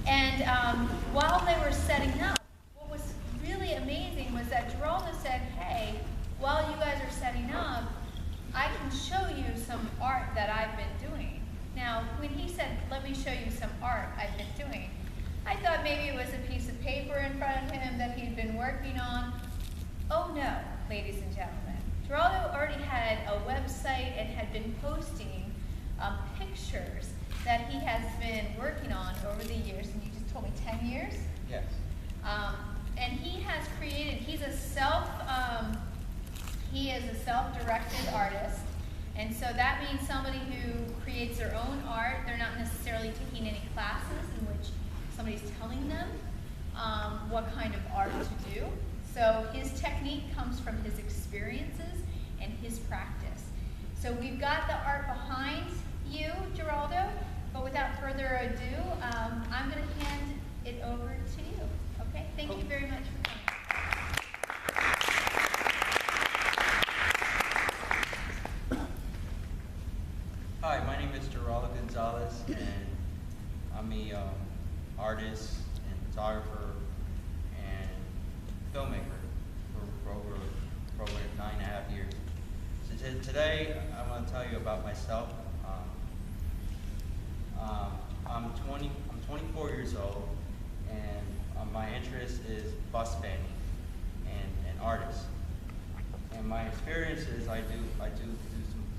And while they were setting up, what was really amazing was that Geraldo said, hey, while you guys are setting up, I can show you some art that I've been doing. Now, when he said, let me show you some art I've been doing, I thought maybe it was a piece of paper in front of him that he'd been working on. Oh no, ladies and gentlemen. Geraldo already had a website and had been posting pictures that he has been working on over the years, and you just told me 10 years? Yes. And he has created, he is a self-directed artist, and so that means somebody who creates their own art. They're not necessarily taking any classes in which somebody's telling them what kind of art to do. So his technique comes from his experiences and his practice. So we've got the art behind you, Geraldo, but without further ado, I'm going to hand it over to you. Okay? Thank you very much for coming. Hi, my name is Geraldo Gonzalez, and I'm a artist and photographer and filmmaker for over 9.5 years. So today, I want to tell you about myself. I'm 24 years old, and my interest is bus banding and artists. And my experience is I do some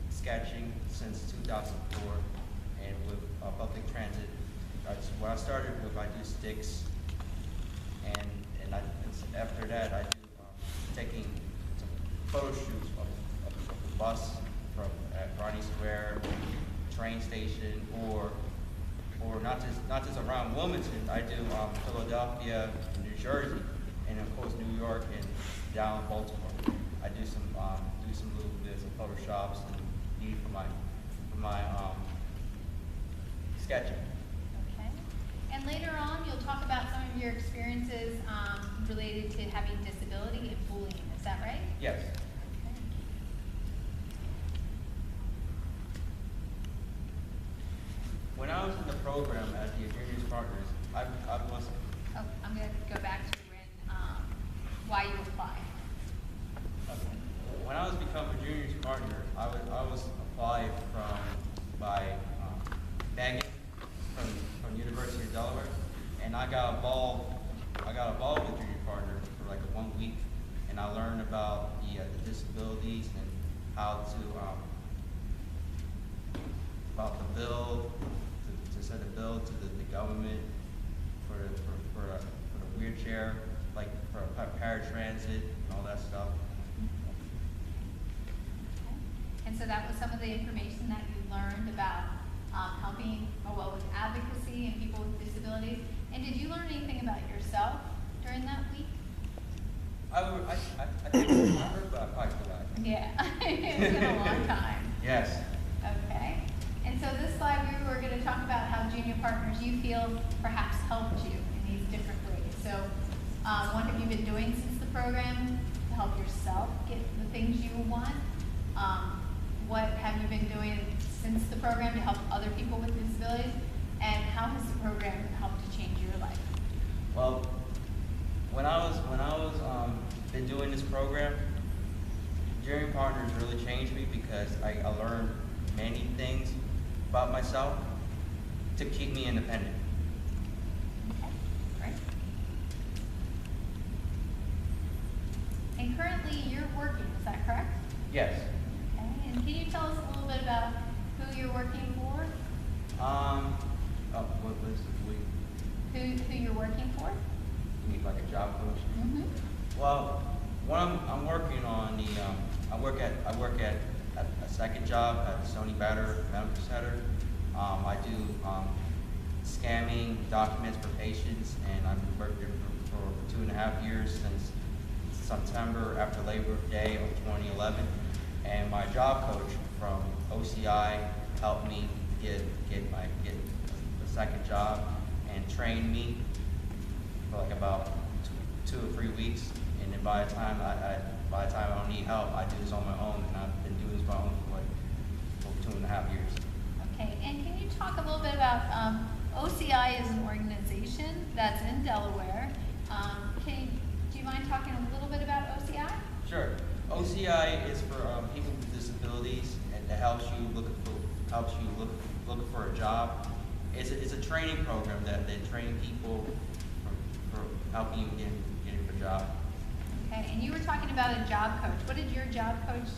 sketching since 2004, and with public transit. When I started with, I do sticks, and after that I do taking some photo shoots of the bus from at Ronnie Square, train station, or not just around Wilmington. I do Philadelphia, New Jersey, and of course New York and down Baltimore. I do some little bits of photoshops and need for my sketching. Okay. And later on, you'll talk about some of your experiences related to having disability and bullying. Is that right? Yes. Okay. When I was in the program at the Juniors Partners, I was. Oh, I'm going to go back to when why you applied. Okay. When I was becoming a Juniors Partner, I was applied by Megan from University of Delaware, and I got involved with Junior Partner for like 1 week, and I learned about the disabilities and how to about the bill to send a bill to the government for the wheelchair, like for paratransit and all that stuff. And so that was some of the information that you learned about helping, with advocacy and people with disabilities. And did you learn anything about yourself during that week? I think I remember, but I probably forgot. Yeah, it's been a long time. Yes. Okay. And so this slide, we were going to talk about how junior partners you feel perhaps helped you in these different ways. So what have you been doing since the program to help yourself get the things you want? What have you been doing since the program to help other people with disabilities? And how has the program helped to change your life? Well, when I was been doing this program, Junior Partners really changed me because I learned many things about myself to keep me independent. Okay, great. And currently you're working, is that correct? Yes. Okay, and can you tell us a little bit about who you're working for? What was it? Who you're working for? You mean like a job coach? Mm-hmm. Well, what I'm working on I work at a second job at Stony Batter Medical Center. I do scamming documents for patients, and I've been working for 2.5 years since September after Labor Day of 2011. And my job coach from OCI helped me get a second job and trained me for like about 2 or 3 weeks. And then by the time I don't need help, I do this on my own, and I've been doing this on my own for 2.5 years. Okay, and can you talk a little bit about OCI is an organization that's in Delaware. Do you mind talking a little bit about OCI? Sure. OCI is for people with disabilities, and it helps you look for a job. It's a training program that they train people for helping you getting a job. Okay, and you were talking about a job coach. What did your job coach,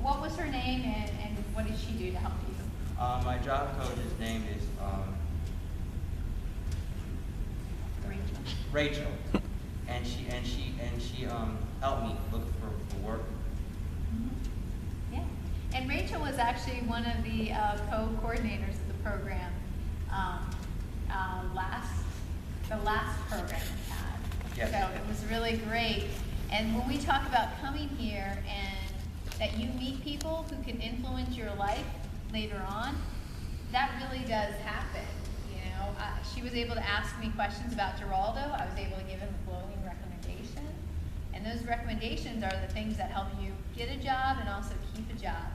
what was her name, and what did she do to help you? My job coach's name is Rachel, and she helped me look for work. Yeah, and Rachel was actually one of the co-coordinators of the program the last program we had. Yes. So it was really great. And when we talk about coming here and that you meet people who can influence your life later on, that really does happen. You know, she was able to ask me questions about Geraldo. I was able to give him a glowing recommendation. And those recommendations are the things that help you get a job and also keep a job.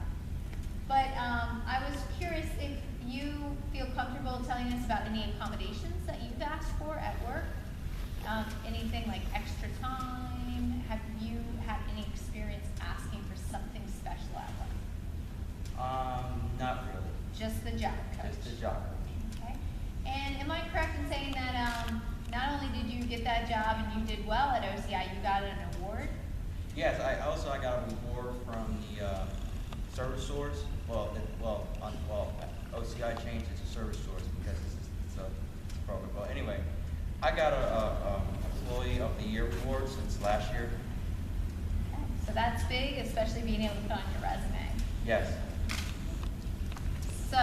But I was curious if you feel comfortable telling us about any accommodations that you've asked for at work. Anything like extra time? Have you had any experience asking for something special at work? Not really. Just the job coach? Just the job coach. Okay. And am I correct in saying that not only did you get that job and you did well at OCI, you got an award? Yes, I got an award from the service source. OCI changed it to service source because it's a program. Well, anyway, I got a Employee of the Year award since last year. Okay. So that's big, especially being able to put on your resume. Yes. So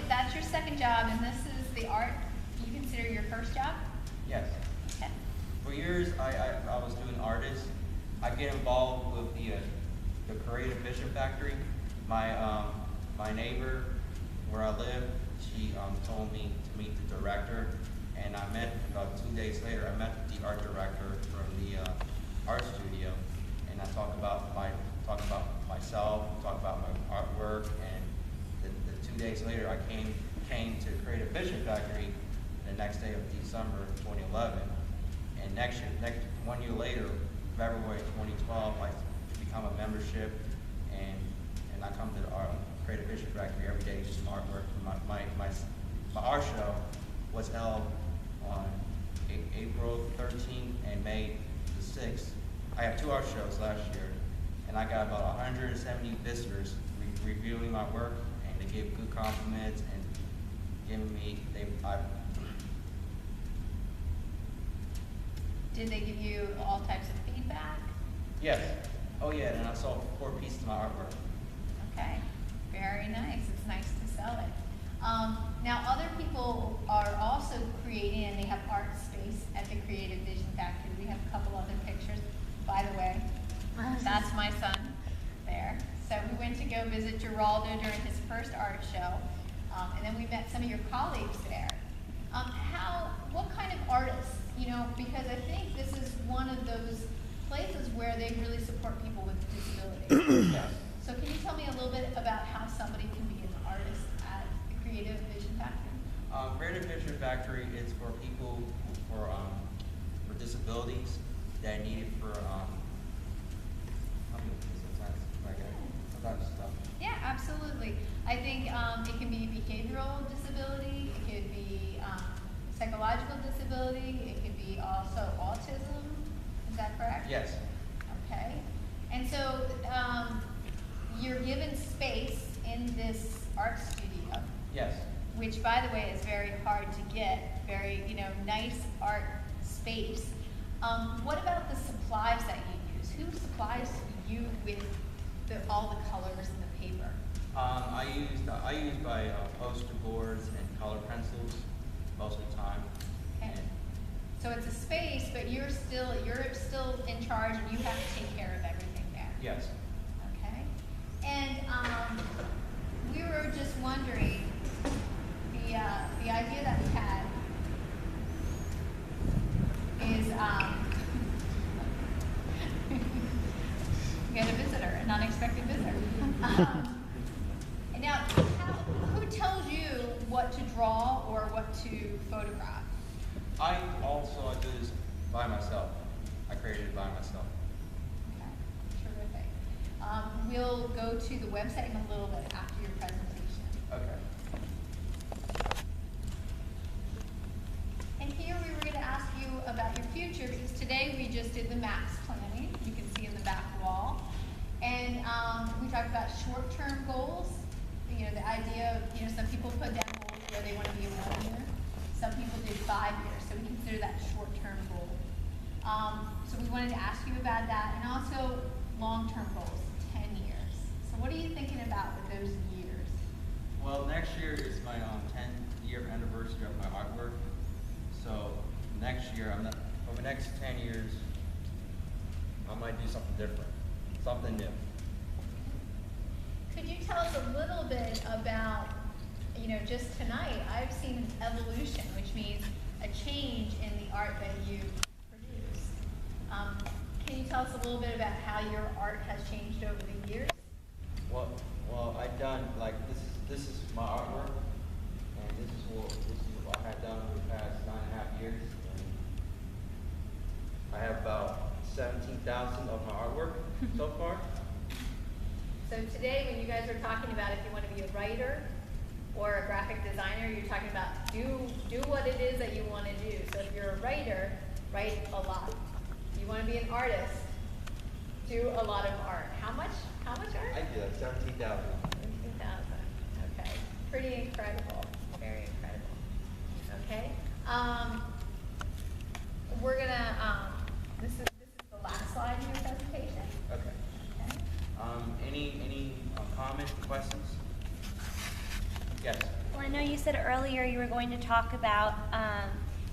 that's your second job, and this is the art you consider your first job? Yes. Okay. For years, I was doing artists. I get involved with the Creative Vision Factory. My neighbor, where I live, she told me to meet the director, and I met about 2 days later. I met the art director from the art studio, and I talked about myself, talked about my artwork, and the 2 days later, I came to Creative Vision Factory the next day of December 2011, and next 1 year later, February 2012, I become a membership, and I come to the Creative Vision Factory every day, just some artwork. My art show was held on April 13th and May the 6th. I have 2 art shows last year, and I got about 170 visitors reviewing my work, and they gave good compliments and giving me, Did they give you all types of feedback? Yes. Oh yeah, and I sold 4 pieces of my artwork. Okay, very nice. It's nice to sell it. Now, other people are also creating, and they have art space at the Creative Vision Factory. We have a couple other pictures, by the way. That's my son there. So we went to go visit Geraldo during his first art show, and then we met some of your colleagues there. What kind of artists, you know, because I think this is one of those places where they really support people with disabilities. Yes. So can you tell me a little bit about how somebody can be an artist at the Creative Vision Factory? Creative Vision Factory is for people for disabilities that need it for sometimes stuff. Yeah, absolutely. I think it can be behavioral disability, it could be psychological disability, it could be also autism. Is that correct? Yes. Okay. And so you're given space in this art studio. Yes. Which, by the way, is very hard to get. Very, nice art space. What about the supplies that you use? Who supplies you with all the colors and the paper? I use my poster boards and color pencils most of the time. Okay. So it's a space, but you're still in charge, and you have to take care of everything there. Yes. Okay. And we were just wondering, the idea that we had is we had a visitor, an unexpected visitor. And now, who tells you what to draw or what to photograph? I do this by myself. I created it by myself. Okay, terrific. We'll go to the website in a little bit after your presentation. Okay. And here we were going to ask you about your future, because today we just did the max planning. You can see in the back wall. And we talked about short-term goals. You know, the idea of, you know, some people put down goals where they want to be in 1 year. Some people did 5 years, so we consider that short-term goal. So we wanted to ask you about that, and also long-term goals, 10 years. So what are you thinking about with those years? Well, next year is my 10-year anniversary of my artwork. So next year, over the next 10 years, I might do something different, something new. Could you tell us a little bit about, you know, just tonight, I've seen an evolution, which means a change in the art that you produce. Can you tell us a little bit about how your art has changed over the years? Well, I've done, like, this is my artwork, and this is what I have done for the past 9.5 years. And I have about 17,000 of my artwork so far. So today, when you guys are talking about if you want to be a writer or a graphic designer, you're talking about do what it is that you want to do. So if you're a writer, write a lot. If you want to be an artist, do a lot of art. How much art? I do, like 17,000. 17,000. Okay. Pretty incredible. Very incredible. Okay. We're gonna. This is the last slide in your presentation. Okay. Okay. Any comments, questions? Yes. Well, I know you said earlier you were going to talk about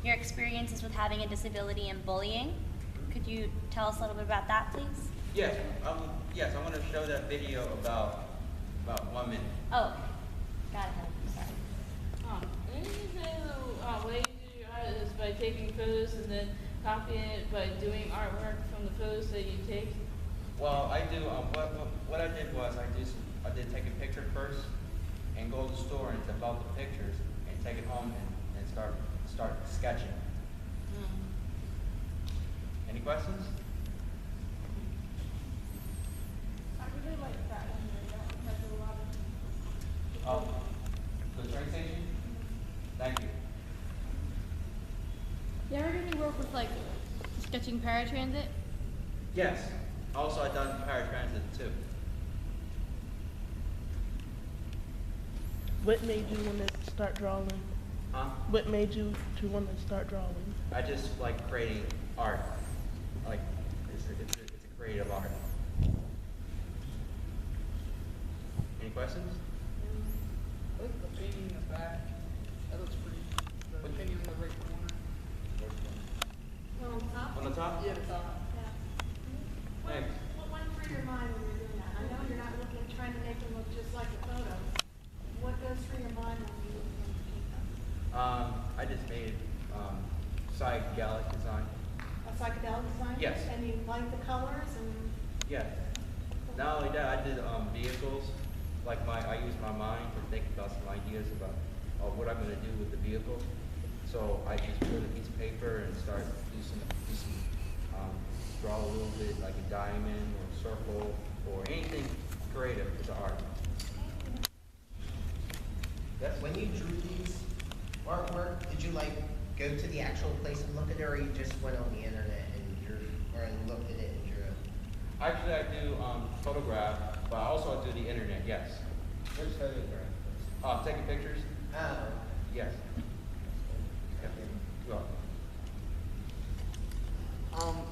your experiences with having a disability and bullying. Could you tell us a little bit about that, please? Yes. Yes. I want to show that video about 1 minute. Oh, got it. Sorry. And you say the way you do your art is by taking photos and then copying it by doing artwork from the photos that you take. Well, I do. What I did was I did take a picture first and go to the store and develop the pictures and take it home and start sketching. Any questions? I really like that one. That has a lot of. The train station? Thank you. You ever do any work with like sketching paratransit? Yes. Also, I've done paratransit too. What made you want to start drawing? Huh? What made you to want to start drawing? I just like creating art. Like, it's a creative art. Any questions? I like the painting in the back. That looks pretty. The painting in the right corner. On top? On the top? Yeah, the top. Thanks. What went through your mind when you're doing that? I know you're not looking at trying to make them look just like the photos. What goes through your mind when you paint them? I just made psychedelic design. A psychedelic design? Yes. And you like the colors and Yeah. Not only that, I did vehicles. Like I used my mind to think about some ideas about what I'm going to do with the vehicle. So I just put a piece of paper and start draw a little bit like a diamond or a circle or anything creative with the art. Yes. When you drew these artwork, did you like go to the actual place and look at it, or you just went on the internet and looked at it and drew it? Actually, I do photograph, but I also do the internet. Yes. Which photograph? Taking pictures. Oh. Yes. Go on.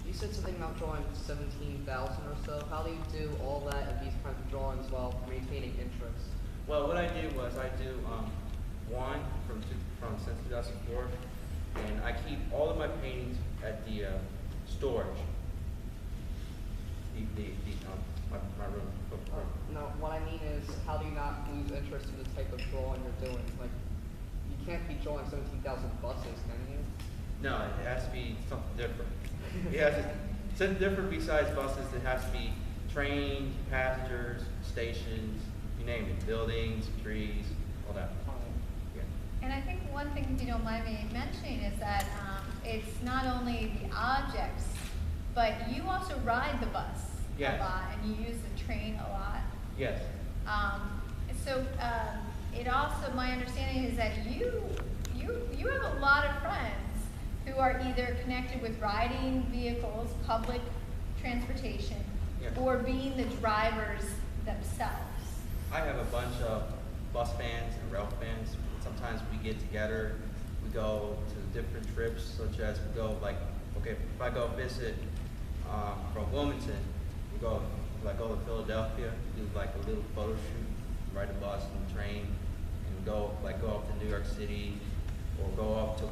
You said something about drawing 17,000 or so. How do you do all that and these kinds of drawings while maintaining interest? Well, what I do was I do one since 2004, and I keep all of my paintings at the storage. My room. No, what I mean is, how do you not lose interest in the type of drawing you're doing? Like, you can't be drawing 17,000 buses, can you? No, it has to be something different. It has to, something different besides buses. It has to be trains, passengers, stations, you name it, buildings, trees, all that. Yeah. And I think one thing, if you don't mind me mentioning, is that it's not only the objects, but you also ride the bus Yes. a lot, and you use the train a lot. Yes. It also, my understanding is that you have a lot of friends who are either connected with riding vehicles, public transportation, Yes. or being the drivers themselves. I have a bunch of bus fans and rail fans. Sometimes we get together, we go to different trips, such as we go if I go visit from Wilmington, we go to Philadelphia, do like a little photo shoot, ride a bus and train, and go up to New York City, or go up to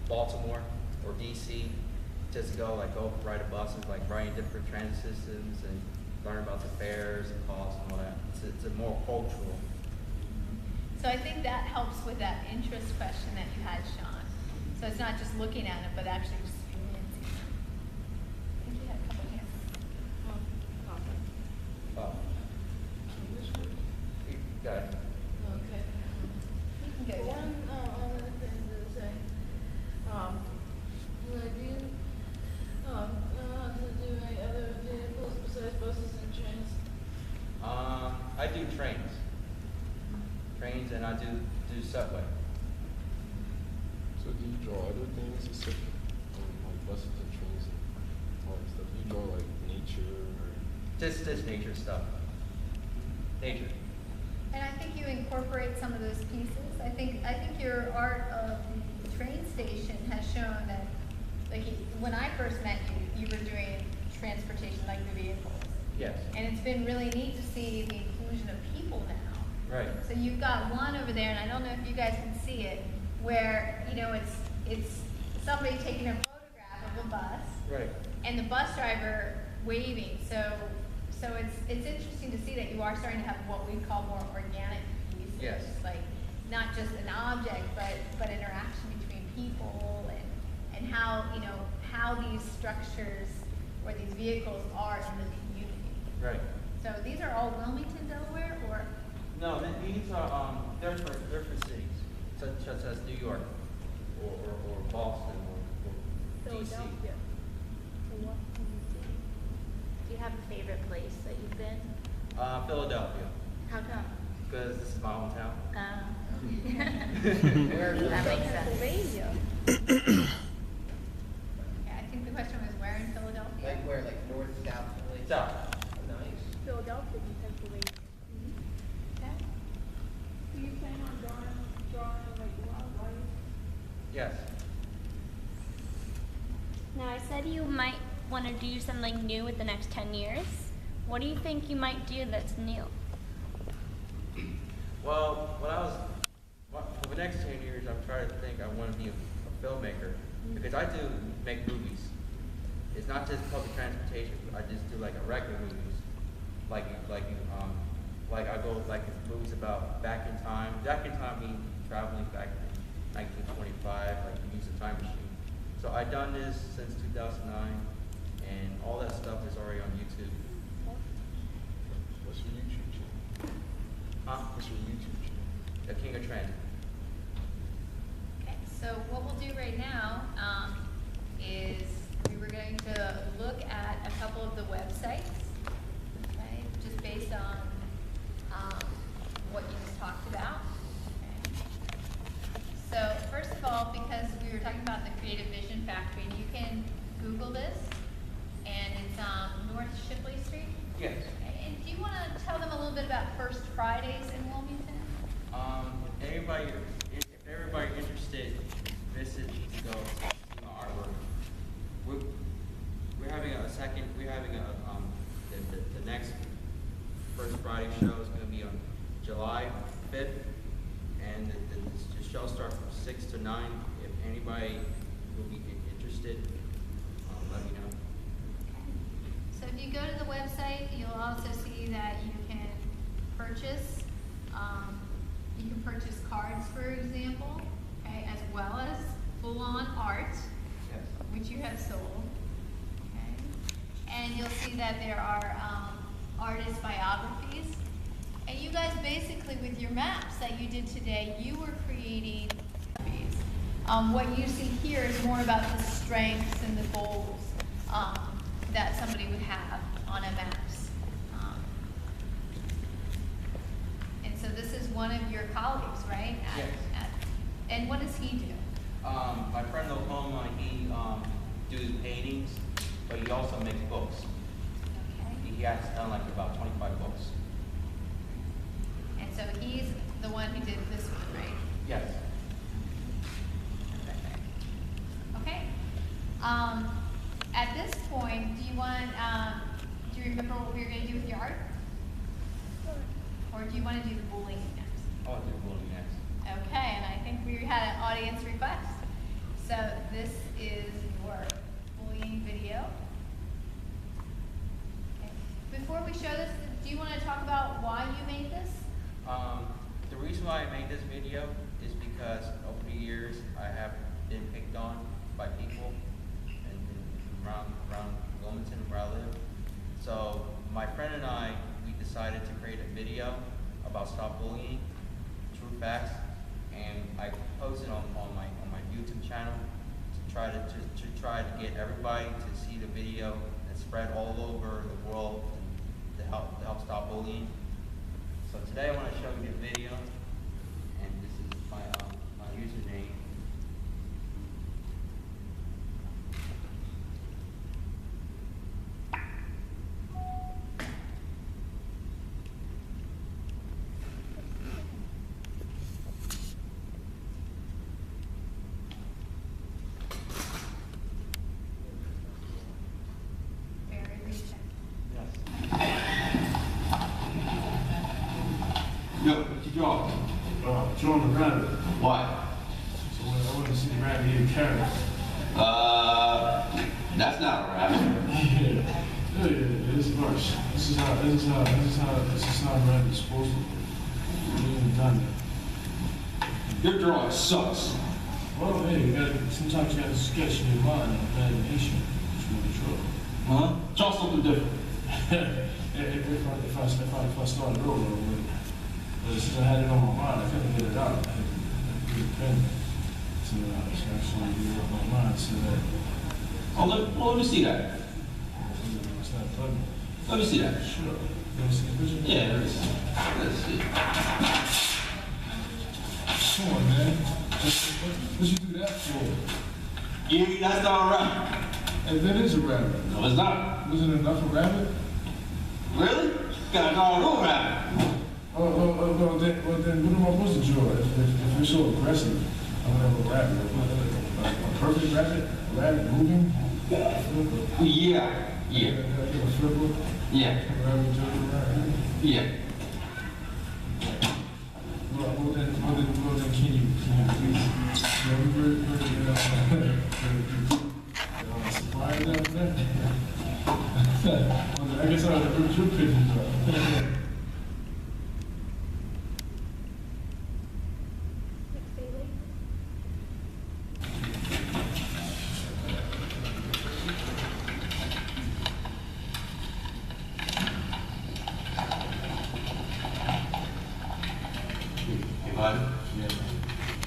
Baltimore or DC, just to go ride a bus and riding different transit systems and learn about the fares and costs and all that. It's a more cultural. So I think that helps with that interest question that you had, Sean. So it's not just looking at it, but actually experiencing it. I think you had a couple hands. Go ahead. Okay. You can go, yeah. One other thing to say, do I do, to do any other vehicles besides buses and trains? I do trains, and I do subway. So do you draw other things except like buses and trains and all that stuff? Do you draw like nature or? Just nature stuff. Nature. And I think you incorporate some of those pieces. I think your art of the train station has shown that, when I first met you, you were doing transportation, like the vehicles. Yes. And it's been really neat to see the inclusion of people now. Right. So you've got one over there, and I don't know if you guys can see it, where, it's somebody taking a photograph of a bus. Right. And the bus driver waving. So it's interesting to see that you are starting to have what we call more organic pieces. Yes. Like not just an object, but interaction between people and how these structures or these vehicles are in the community. Right. So these are all Wilmington, Delaware, or No, these are different cities, such as New York, or Boston, or DC. Do you have a favorite place that you've been? Philadelphia, How come? because this is my hometown. That makes sense. yeah, I think the question was where in Philadelphia? Like where, like north, south, Philly? South. Nice. Philadelphia, Pennsylvania. Okay. Do you plan on drawing like wildlife? Yes. Now, I said you might want to do something new with the next 10 years. What do you think you might do that's new? Well, for the next 10 years, I'm trying to think I want to be a filmmaker, because I do make movies. It's not just public transportation. I just do like a regular movies, like I go movies about back in time. Back in time means traveling back in 1925, like use a time machine. So I've done this since 2009, and all that stuff is already on YouTube. What's your YouTube channel? What's your YouTube channel? The King of Transit. Okay, so what we'll do right now is we were going to look at a couple of the websites, okay, just based on what you just talked about. Okay. So first of all, because we were talking about the Creative Vision Factory, you can Google this, and it's North Shipley Street. Yes. Okay, and do you want to tell them a little bit about First Fridays in Wilmington? If everybody interested, visit to go see my artwork. We're having the next First Friday show is going to be on July 5th, and the show starts from 6 to 9. If anybody will be interested, let me know. So if you go to the website, you'll also see that you can purchase cards, for example, okay, as well as full-on art, Yes. which you have sold. Okay, and you'll see that there are artist biographies, And you guys basically, with your maps that you did today, you were creating what you see here is more about the strengths and the goals that somebody would have on a maps. And so this is one of your colleagues, right? Yes. And what does he do? My friend Oklahoma, he does paintings, but he also makes books. Okay. He has done like about 25 books. And so he's the one who did this one, right? Yes. Okay. At this point, do you remember what we were going to do with your art? Or do you want to do the bullying next? I'll do bullying next. Okay, and I think we had an audience request. So this is your bullying video. Okay. Before we show this, do you want to talk about why you made this? The reason why I made this video is because over the years I have been picked on by people around Wilmington where I live. So my friend and I, we decided to create a video about stop bullying, true facts, and I posted on my YouTube channel to try to get everybody to see the video and spread all over the world to help stop bullying. So today I want to show you the video, and this is my username. Very recent. Yo, what you drawing? Drawing a rabbit. What? So I want to see the rabbit eat a carrot. That's not a rabbit. Yeah, it's worse. This is how a rabbit's supposed to look. We ain't done that. Your drawing sucks. Well, hey, sometimes you gotta sketch in your mind an imagination. That's what you draw. Huh? Draw something different. If I started over, but since I had it on my mind, I couldn't get it out. I had to get a pen to actually get it off my mind so that Oh, let me see that. it's not plugging. Let me see that. Sure. You want to see the picture? Yeah, let's see. Come on, man. What you do that for? Yeah, that's not a rabbit. Hey, that is a rabbit. No, it's not. Wasn't it enough a rabbit? Really? Gotta draw a real rabbit. Well, then what am I supposed to draw? If you're so aggressive, I'm gonna have a rabbit. A perfect rabbit? A rabbit moving? Yeah. A flipper? Yeah. A rabbit jumping around? Yeah. Well, then can you please, supply that there? Well, then I guess I'll have to put your pictures up. Hey, bud.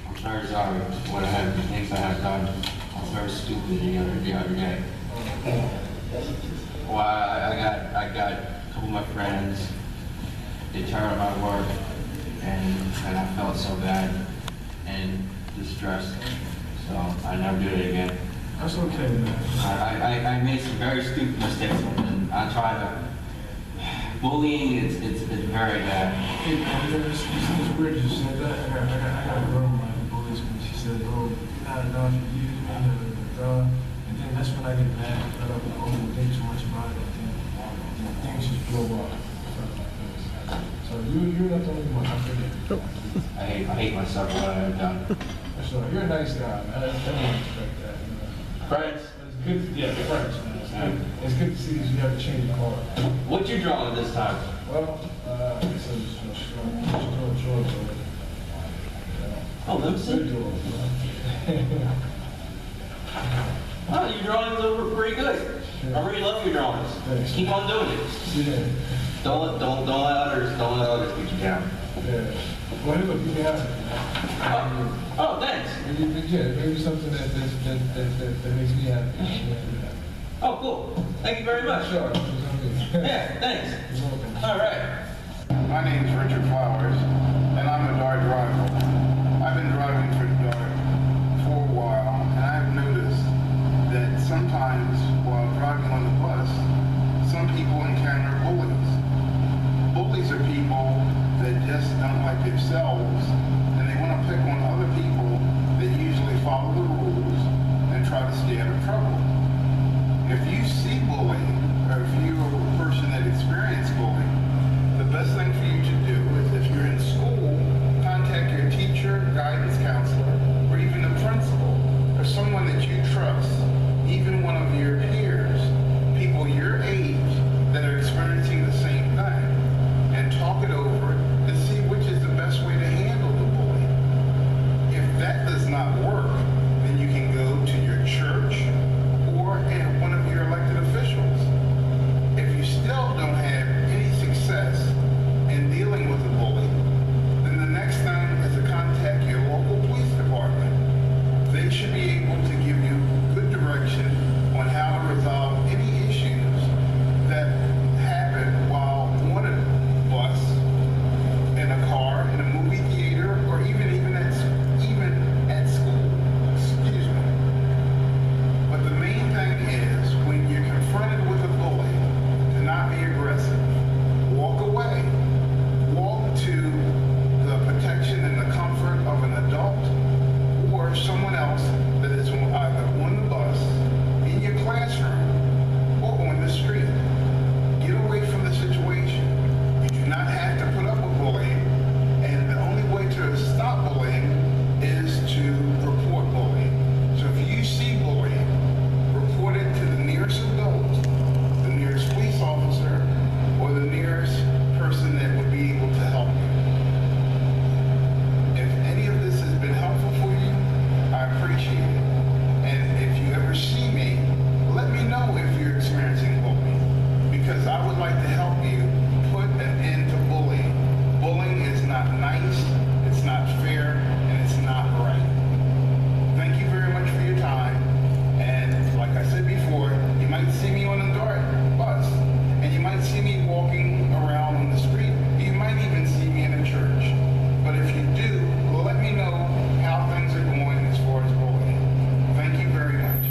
I'm very sorry for what I have, the things I have done. I was very stupid the other day. Well, I got a couple of my friends. They turned on my work, and I felt so bad and distressed. So I never do it again. That's okay, man. I made some very stupid mistakes, and I try to. Bullying, it's very bad. Hey, it's weird you said that. I got a girl in my policeman. She said, oh, not enough for you, and then that's when I get mad. I don't think too much about it, and things just blow up. So you're not the only one. I forget. I hate myself for what I've done. That's right. You're a nice guy, man. I don't expect that. You know. Friends, It's good, yeah, friends, man. It's good to see that you have to change the car. what you drawing this time? Well, I guess I'm just going to draw George. Oh, let me see. Good George. Oh, your drawings are pretty good. I really love your drawings. Thanks. Keep on doing it. Yeah. Don't let others get you down. Yeah. Well, look, you can have it. Oh, thanks. Maybe something that makes me happy. Oh, cool. Thank you very much. Sure. Yeah, thanks. You're welcome. All right. My name is Richard Flowers, and I'm a DART driver. I've been driving for DART for a while, and I've noticed that sometimes while driving on the bus, some people encounter bullies. Bullies are people that just don't like themselves, and they want to pick on other people that usually follow the rules and try to stay out of trouble. If you see bullying, or if you're a person that experienced bullying, the best thing for you to do is, if you're in school, contact your teacher, guidance counselor, or even the principal, or someone that you trust, even one of your peers, people your age that are experiencing the same thing, and talk it over and see which is the best way to handle the bullying. If that does not work, then you can go to your church or one of your elected officials. If you still don't have any success in dealing with the bully, then the next thing is to contact your local police department. They should be able to give you good direction on how to resolve any issues that happen while on a bus, in a car, in a movie theater, or even at school. Excuse me. But the main thing is, when you're confronted with a bully, to not be aggressive. Walk away. Walk to the protection and the comfort of an adult or someone else that is either on the bus, in your classroom, or on the street. Get away from the situation. You do not have to put up with bullying, and the only way to stop bullying is to report bullying. So if you see bullying, report it to the nearest adult, the nearest police officer, or the nearest person that would be able to help you. If any of this has been helpful for you, I appreciate it. And if you ever see me, let me know if you're experiencing bullying, because I would like to help you put an end to bullying. Bullying is not nice, it's not fair, and it's not right. Thank you very much for your time. And like I said before, you might see me on a DART bus, and you might see me walking around on the street. You might even see me in a church. But if you do, let me know how things are going as far as bullying. Thank you very much.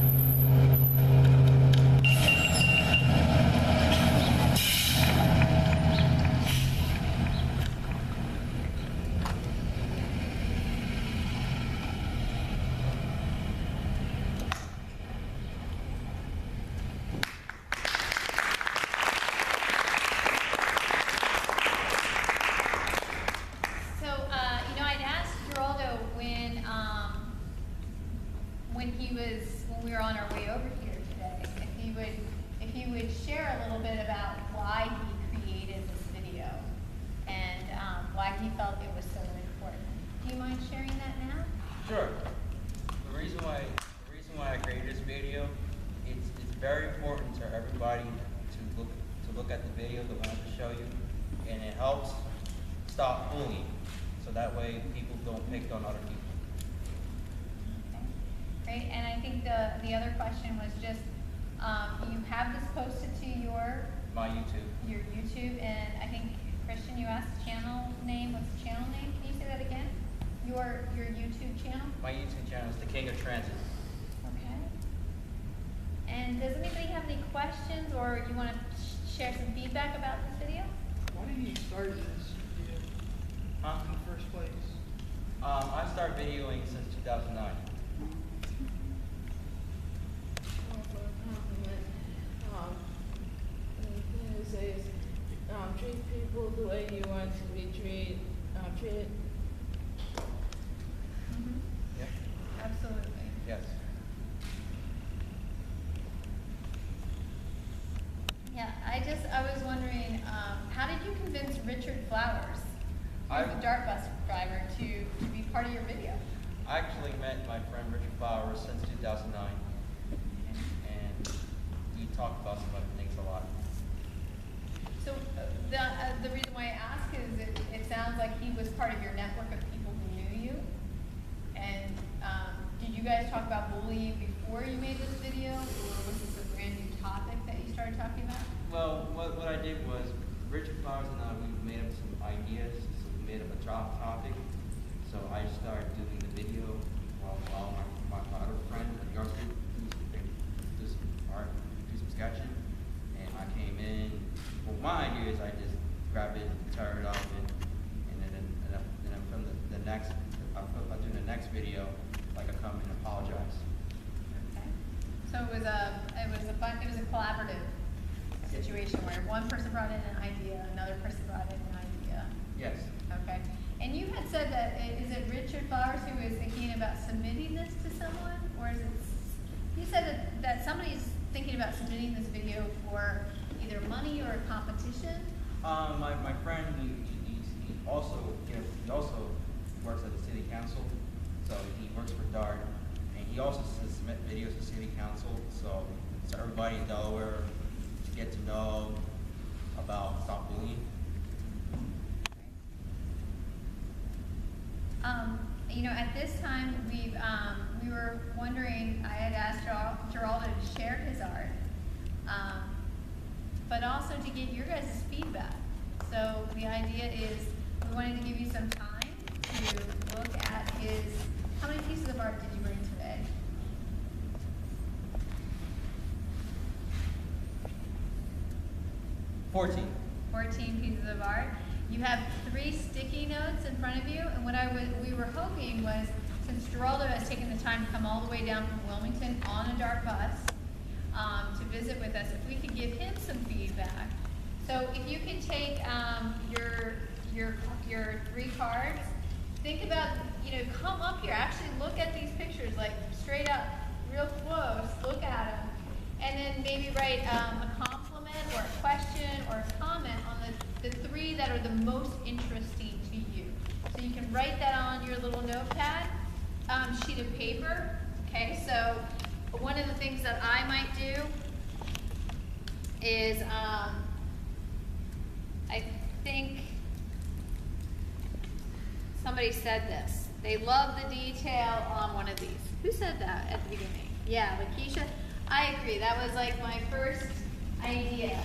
So, I'd asked Geraldo when we were on our way over here today, if he would share a little bit about why he created this video and why he felt it was so important. Do you mind sharing that now? Sure. The reason why I created this video, it's very important to everybody to look at the video that I want to show you, and it helps stop bullying, so that way people don't pick on other people. Okay. Great. And I think the other question was just you have this posted to My YouTube. your YouTube, and I think Christian, you asked channel name. What's the channel name? Can you say that again? Your YouTube channel? My YouTube channel is The King of Transit. Okay. And does anybody have any questions, or you want to share some feedback about this video? Why did you start this video Huh? in the first place? I started videoing since 2009. The thing to say is, treat people the way you want to be treated. Yep. Absolutely. Yes. Yeah, I was wondering, how did you convince Richard Flowers, who's I- the DART bus driver, to be part of your video? I actually met my friend Richard Flowers since 2009, and we talked about some other things a lot. So bullying before you made this video, or was this a brand new topic that you started talking about? Well, what I did was, Richard Flowers and I, we made up some ideas, so we made up a drop topic. So I started doing the video while my other friend at the art group do some art, do some sketching, and I came in. Well, my idea is I just grab it, tear it up, and then from the next, I'll do the next video, like I come and apologize. Okay. So it was a collaborative situation where one person brought in an idea, another person brought in an idea. Yes. Okay. And you had said that, is it Richard Flowers who is thinking about submitting this to someone? Or is it, you said that somebody's thinking about submitting this video for either money or a competition? My friend, he also works at the city council, so he works for DART, and he also submits videos to city council, so everybody in Delaware to get to know about stop bullying. You know, at this time, we were wondering, I had asked Geraldo to share his art, but also to get your guys' feedback. So the idea is we wanted to give you some time to look at how many pieces of art did you bring today? 14. 14 pieces of art. You have 3 sticky notes in front of you, and what we were hoping was, since Geraldo has taken the time to come all the way down from Wilmington on a dark bus to visit with us, if we could give him some feedback. So if you could take your 3 cards, think about, come up here, actually look at these pictures, like straight up, real close, look at them, and then maybe write a compliment or a question or a comment on the 3 that are the most interesting to you. So you can write that on your little notepad, sheet of paper. Okay, so one of the things that I might do is, I think somebody said this. They love the detail on one of these. Who said that at the beginning? Yeah, Lakeisha. I agree. That was like my first idea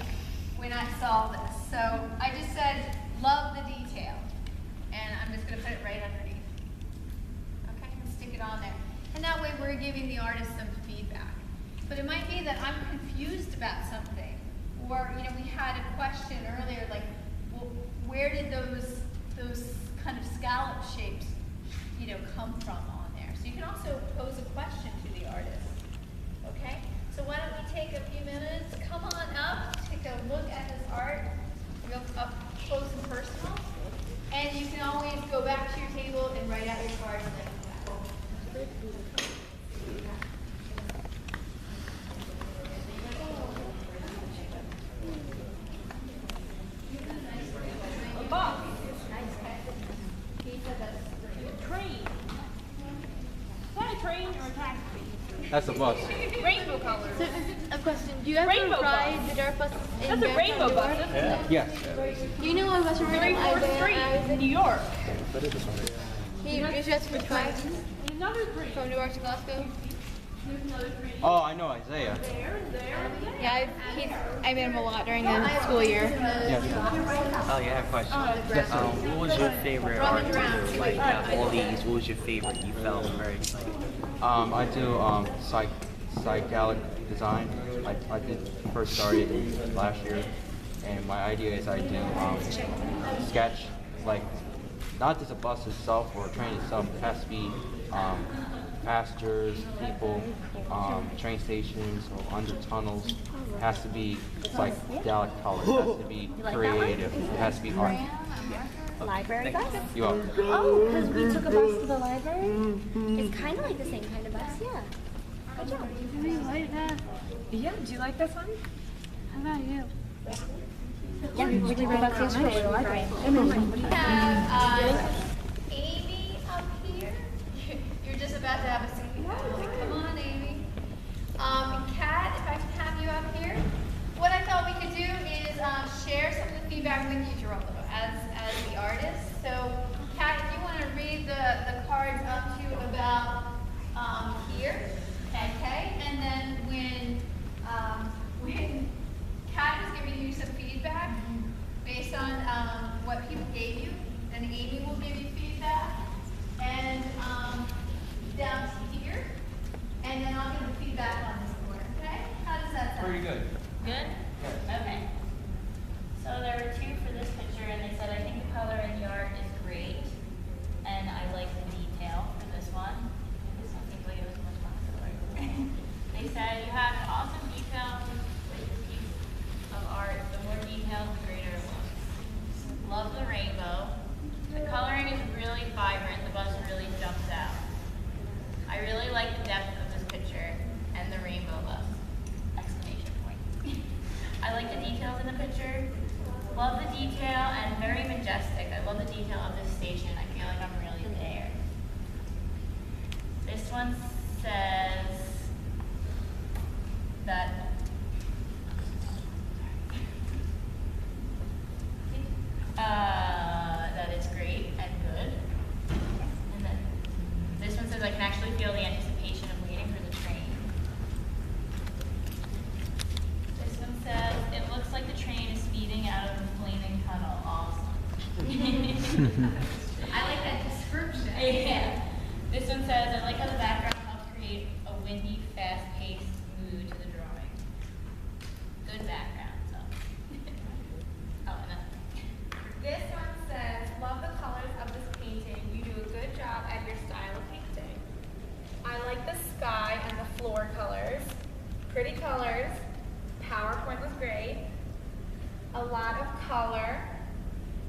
when I saw this. So I just said, love the detail. And I'm just going to put it right underneath. Okay, and stick it on there. And that way we're giving the artist some feedback. But it might be that I'm confused about something. Or, we had a question earlier, like, well, where did those kind of scallop shapes, come from on there? So you can also pose a question to the artist. Okay? So why don't we take a few minutes, come on up, take a look at this art, real up close and personal. And you can always go back to your table and write out your cards and then come back. That's a bus. Rainbow colors. So, a question. Do you ever Rainbow ride bus. the dark bus in That's a rainbow bus, isn't it? Yes. Do you know what bus we're riding? 34th Street, New York. He is just for trying Another tree. from New York to Glasgow. Oh, I know Isaiah. Yeah, I met him a lot during the school year. Yes. Oh, yeah, I have a question. What was your favorite art to do? Like, all these, what was your favorite? You felt very excited. I do psychedelic design. I did first started last year, and my idea is I do sketch, like not just a bus itself or a train itself. It has to be passengers, people, train stations or under tunnels. It has to be psychedelic color. It has to be creative. It has to be art. Library bus? You are. Oh, because we took a bus to the library? It's kind of like the same kind of bus, yeah. Good job. Do you like that? Yeah, do you like this one? How about you? Yeah, we did the bus yesterday to the library. We have Amy up here. You're just about to have a seat. Come on, Amy. Kat, if I can have you up here. What I thought we could do is share some of the feedback with you, Geraldo, as the artist. So, Kat, if you want to read the cards up to about here, feedback on this board, okay? How does that sound? Pretty good. Good? Okay. So there were two for this picture, and they said, I think the color in the art is great, and I like the detail for this one. This one seems like it was much faster. They said, you have awesome detail with this piece of art. The more detailed, the greater it looks. Love the rainbow. The coloring is really vibrant. The bus really jumps out. I really like the depth of this picture and the rainbow bus. Exclamation point. I like the details in the picture. Love the detail and very majestic. I love the detail of this station. I feel like I'm really there. This one says that that it's great and good. And then this one says I can actually feel the anticipation of waiting for the train. This one says it looks like the train is speeding out of the flaming tunnel. Awesome. I like that description. Yeah. This one says I like how the background helps create a windy, fast-paced mood to the drawing. Good background, so. Oh, and then This one says, love the colors of this painting. You do a good job at your style of painting. I like the sky and the floor colors. Pretty colors. PowerPoint was great. A lot of color.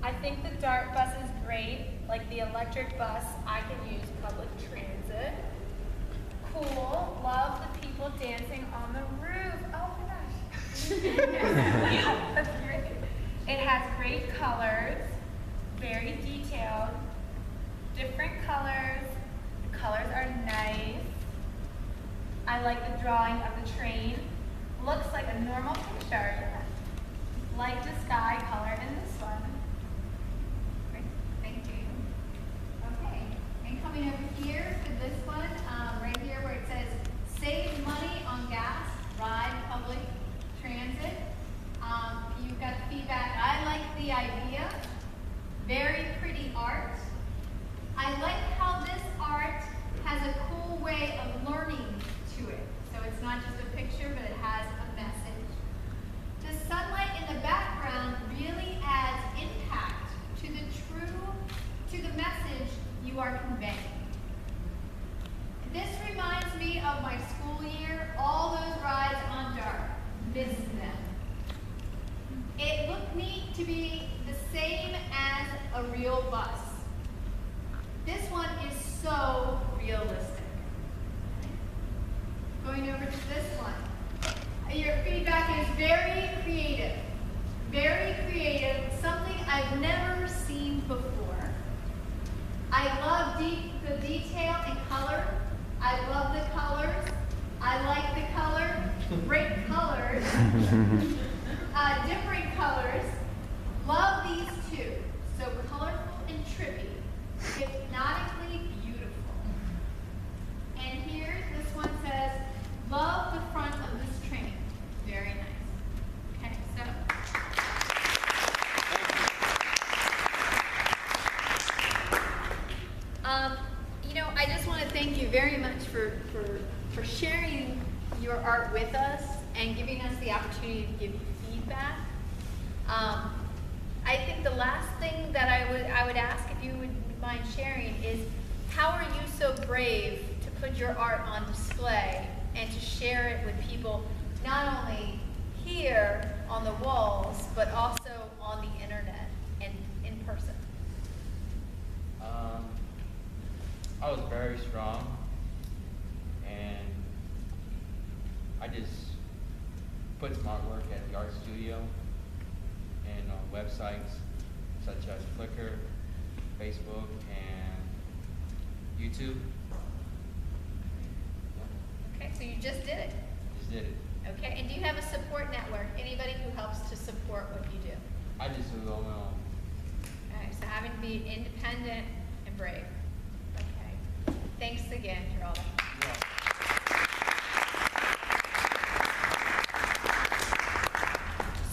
I think the DART bus is great, like the electric bus. I can use public transit. Cool. Love the people dancing on the roof. Oh my gosh. That's great. It has great colors, very detailed, different colors. The colors are nice. I like the drawing of the train. Looks like a normal picture. Like the sky color in this one. Great, thank you. Okay, and coming over here to this one, right here where it says, save money on gas, ride public transit. You've got the feedback. I like the idea. Very pretty art. I like how this art has a cool way of learning to it. So it's not just a picture, but it has a message. The sunlight in the background really adds impact to the message you are conveying. This reminds me of my school year, all those rides on DART. Miss them. It looked neat to be the same as a real bus. This one is so realistic. Going over to this one. Your feedback is very creative. Very creative, something I've never seen before. I love the detail and color. I love the colors. I like the color. Great colors. Different colors. Love these two. So colorful and trippy. Hypnotically beautiful. And here, this one says, love the front of this train. Very nice. Okay, so. I just want to thank you very much for sharing your art with us and giving us the opportunity to give you feedback. I think the last thing that I would ask, if you would mind sharing, is how are you so brave to put your art on display and to share it with people, not only here on the walls, but also on the internet and in person? I was very strong, and I just put some artwork at the art studio and on websites such as Flickr, Facebook, and YouTube. Okay, so you just did it. Just did it. Okay, and do you have a support network? Anybody who helps to support what you do? I just do it on my own. All right, so having to be independent and brave. Okay, thanks again, Geraldo.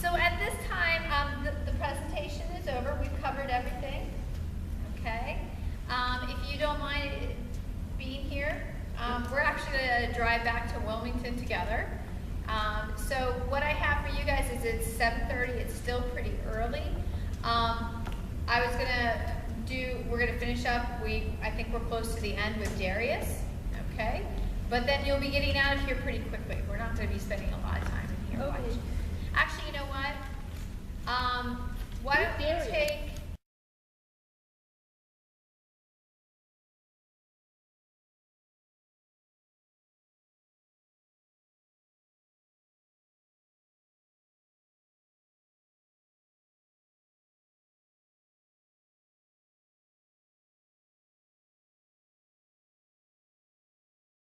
So at this time, the presentation is over. We've covered everything. Okay, if you don't mind being here, we're actually going to drive back to Wilmington. Wilmington together. So what I have for you guys is it's 7:30, it's still pretty early. I was we're gonna finish up, I think we're close to the end with Darius, okay? But then you'll be getting out of here pretty quickly. We're not gonna be spending a lot of time in here watching. Actually, you know what? Why don't we take